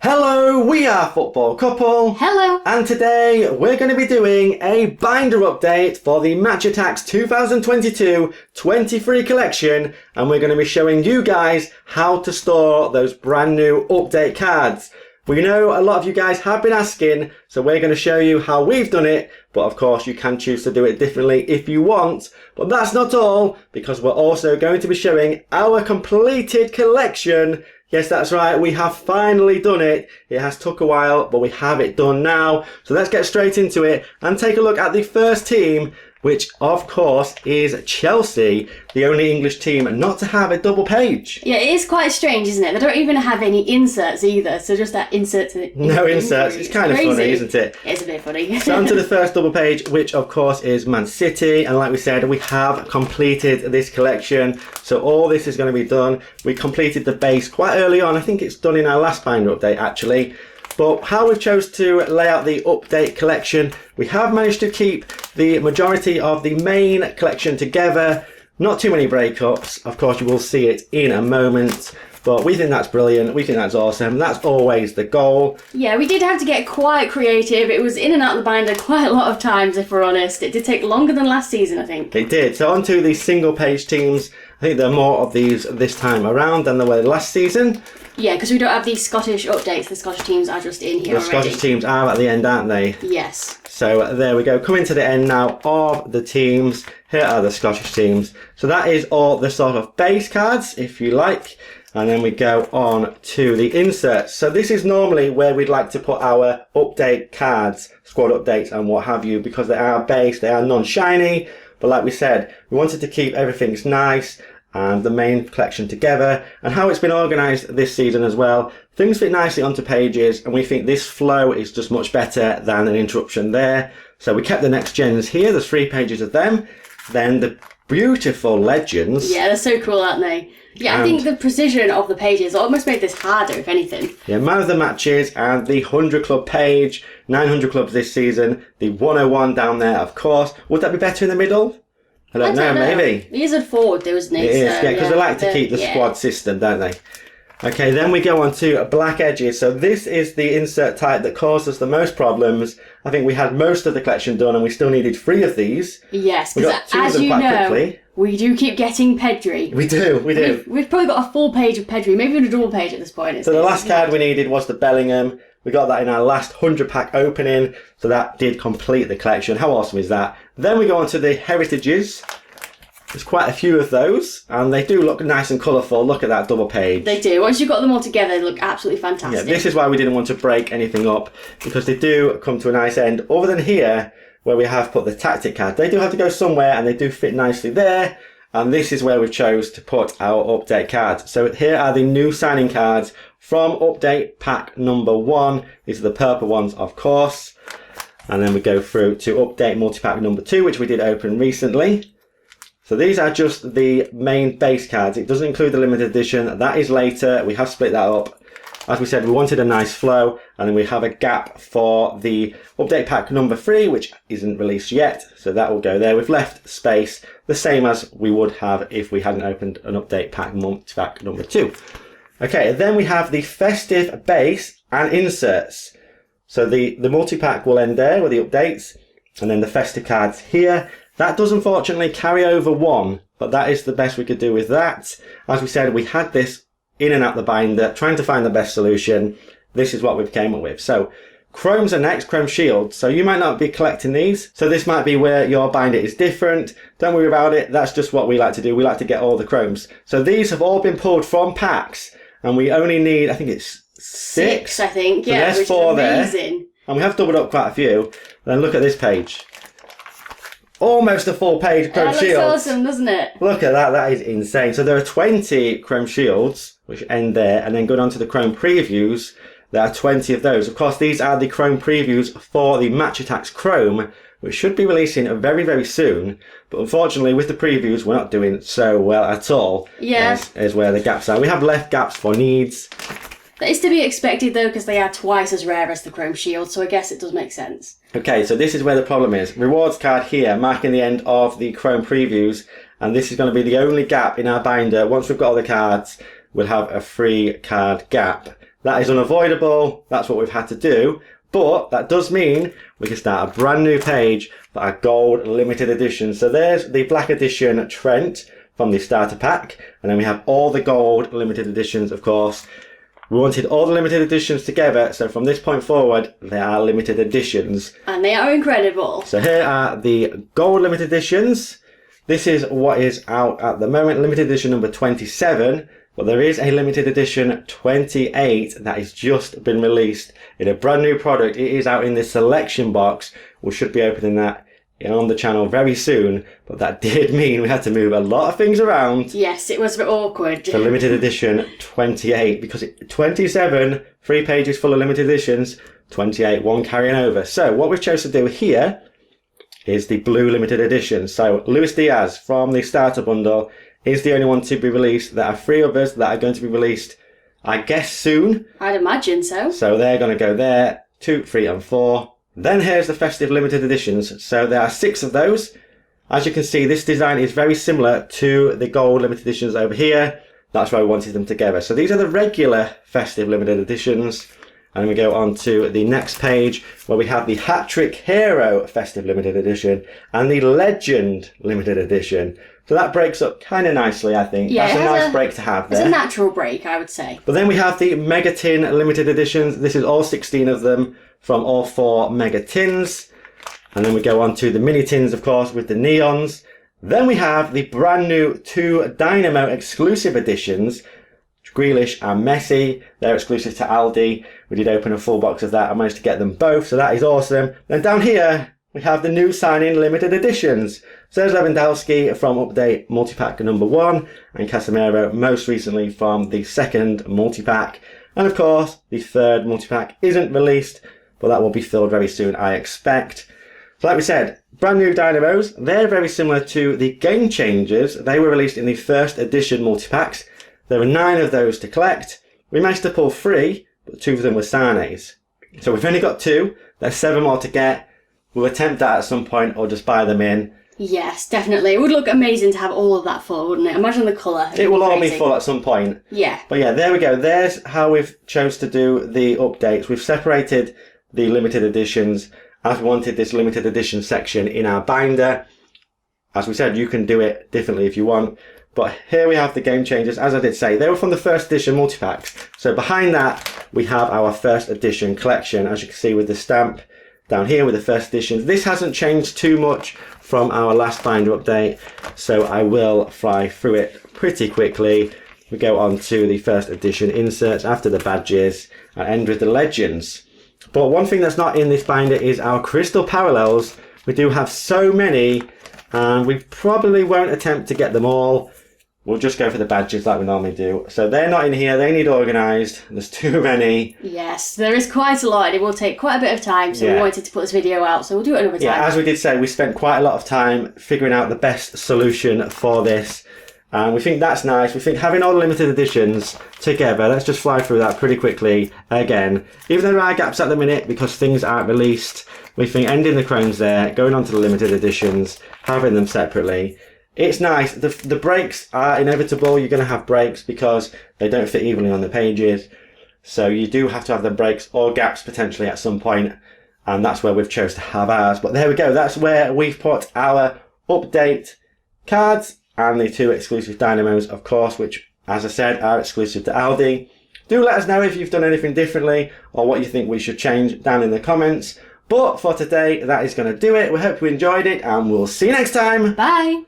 Hello, we are Football Couple. Hello. And today we're going to be doing a binder update for the Match Attax 2022 23 collection, and we're going to be showing you guys how to store those brand new update cards. We know a lot of you guys have been asking, so we're going to show you how we've done it, but of course you can choose to do it differently if you want. But that's not all, because we're also going to be showing our completed collection. Yes, that's right, we have finally done it. It has took a while, but we have it done now. So let's get straight into it and take a look at the first team, which of course is Chelsea, the only English team not to have a double page. Yeah, it is quite strange, isn't it? They don't even have any inserts either, so just that insert to the... No inserts, it's kind of funny, isn't it? It's a bit funny. So on to the first double page, which of course is Man City, and like we said, we have completed this collection, so all this is going to be done. We completed the base quite early on. I think it's done in our last binder update actually. But how we've chose to lay out the update collection, we have managed to keep the majority of the main collection together. Not too many breakups. Of course, you will see it in a moment. But we think that's brilliant. We think that's awesome. That's always the goal. Yeah, we did have to get quite creative. It was in and out of the binder quite a lot of times, if we're honest. It did take longer than last season, I think. It did. So on to the single page teams. I think there are more of these this time around than there were last season. Yeah, because we don't have these Scottish updates. The Scottish teams are just in here already. The Scottish teams are at the end, aren't they? Yes. So there we go. Coming to the end now of the teams. Here are the Scottish teams. So that is all the sort of base cards, if you like. And then we go on to the inserts. So this is normally where we'd like to put our update cards, squad updates and what have you, because they are base, they are non-shiny. But like we said, we wanted to keep everything nice and the main collection together, and how it's been organised this season as well. Things fit nicely onto pages, and we think this flow is just much better than an interruption there. So we kept the next gens here. There's 3 pages of them. Then the beautiful legends. Yeah, they're so cool, aren't they? Yeah, I think the precision of the pages almost made this harder, if anything. Yeah, man of the matches and the 100 club page, 900 clubs this season, the 101 down there, of course. Would that be better in the middle? I don't know, maybe. He is a forward though, isn't he? It is, yeah, because they like to keep the squad system, don't they? Okay, then we go on to black edges. So this is the insert type that caused us the most problems. I think we had most of the collection done and we still needed 3 of these. Yes, because as you know, we do keep getting Pedri. We do. We've probably got a full page of Pedri, maybe even a double page at this point. So the last card we needed was the Bellingham. We got that in our last 100 pack opening, so that did complete the collection. How awesome is that? Then we go on to the heritages. There's quite a few of those, and they do look nice and colourful. Look at that double page. They do. Once you've got them all together, they look absolutely fantastic. Yeah, this is why we didn't want to break anything up, because they do come to a nice end. Other than here, where we have put the tactic card, they do have to go somewhere, and they do fit nicely there. And this is where we chose to put our update cards. So here are the new signing cards from update pack number 1. These are the purple ones, of course. And then we go through to update multi-pack number 2, which we did open recently. So these are just the main base cards. It doesn't include the limited edition. That is later. We have split that up. As we said, we wanted a nice flow, and then we have a gap for the update pack number 3, which isn't released yet. So that will go there. We've left space the same as we would have if we hadn't opened an update pack multi-pack number 2. Okay, then we have the festive base and inserts. So the multi-pack will end there with the updates, and then the festive cards here. That does unfortunately carry over 1, but that is the best we could do with that. As we said, we had this in and out the binder, trying to find the best solution. This is what we've came up with. So chromes are next, chrome shields. So you might not be collecting these. So this might be where your binder is different. Don't worry about it. That's just what we like to do. We like to get all the chromes. So these have all been pulled from packs, and we only need, I think it's 6. I think, so yeah, there's 4 there. And we have doubled up quite a few. Then look at this page. Almost a full page of chrome shields. That looks awesome, doesn't it? Look at that, that is insane. So there are 20 chrome shields, which end there, and then going on to the chrome previews, there are 20 of those. Of course, these are the chrome previews for the Match Attax Chrome, which should be releasing very, very soon. But unfortunately, with the previews, we're not doing so well at all. Yeah. Is where the gaps are. We have left gaps for needs. That is to be expected though, because they are twice as rare as the chrome shield, so I guess it does make sense. Okay, so this is where the problem is. Rewards card here, marking the end of the chrome previews, and this is going to be the only gap in our binder. Once we've got all the cards, we'll have a free card gap. That is unavoidable. That's what we've had to do. But that does mean we can start a brand new page for our gold limited edition. So there's the black edition Trent from the starter pack. And then we have all the gold limited editions, of course. We wanted all the limited editions together. So from this point forward, they are limited editions. And they are incredible. So here are the gold limited editions. This is what is out at the moment. Limited edition number 27. But there is a limited edition 28 that has just been released in a brand new product. It is out in the selection box. We should be opening that on the channel very soon. But that did mean we had to move a lot of things around. Yes, it was a bit awkward. For limited edition 28, because 27, 3 pages full of limited editions, 28, 1 carrying over. So what we've chosen to do here is the blue limited edition. So Luis Diaz from the starter bundle is the only one to be released. There are 3 others that are going to be released, I guess, soon. I'd imagine so. So they're going to go there, 2, 3 and 4. Then here's the festive limited editions. So there are 6 of those. As you can see, this design is very similar to the gold limited editions over here. That's why we wanted them together. So these are the regular festive limited editions. And then we go on to the next page where we have the Hat Trick Hero festive limited edition and the Legend limited edition. So that breaks up kind of nicely, I think. Yeah, that's a nice break to have there. It's a natural break, I would say. But then we have the Mega Tin limited editions. This is all 16 of them from all 4 Mega Tins. And then we go on to the Mini Tins, of course, with the neons. Then we have the brand new 2 Dynamo exclusive editions, Grealish and Messi. They're exclusive to Aldi. We did open a full box of that. I managed to get them both, so that is awesome. Then down here, we have the new signing limited editions. So there's Lewandowski from update multipack number 1 and Casemiro most recently from the 2nd multipack. And of course, the 3rd multipack isn't released, but that will be filled very soon, I expect. So like we said, brand new Dynamos. They're very similar to the Game Changers. They were released in the 1st edition multipacks. There were 9 of those to collect. We managed to pull 3, but 2 of them were Sane's. So we've only got 2. There's 7 more to get. We'll attempt that at some point or just buy them in. Yes, definitely. It would look amazing to have all of that full, wouldn't it? Imagine the colour. It will all be full at some point. Yeah. But yeah, there we go. There's how we've chose to do the updates. We've separated the limited editions as we wanted this limited edition section in our binder. As we said, you can do it differently if you want. But here we have the Game Changers. As I did say, they were from the 1st edition multipacks. So behind that, we have our 1st edition collection, as you can see with the stamp down here with the 1st editions. This hasn't changed too much from our last binder update, so I will fly through it pretty quickly. We go on to the 1st edition inserts after the badges and end with the legends. But one thing that's not in this binder is our crystal parallels. We do have so many, and we probably won't attempt to get them all. We'll just go for the badges like we normally do. So they're not in here, they need organised. There's too many. Yes, there is quite a lot. It will take quite a bit of time, so we wanted to put this video out, so we'll do it another time. Yeah, as we did say, we spent quite a lot of time figuring out the best solution for this. And we think that's nice. We think having all the limited editions together, let's just fly through that pretty quickly again. Even though there are gaps at the minute because things aren't released, we think ending the chromes there, going on to the limited editions, having them separately. It's nice. The breaks are inevitable. You're going to have breaks because they don't fit evenly on the pages. So you do have to have the breaks or gaps potentially at some point. And that's where we've chose to have ours. But there we go. That's where we've put our update cards and the 2 exclusive Dynamos, of course, which, as I said, are exclusive to Aldi. Do let us know if you've done anything differently or what you think we should change down in the comments. But for today, that is going to do it. We hope you enjoyed it and we'll see you next time. Bye.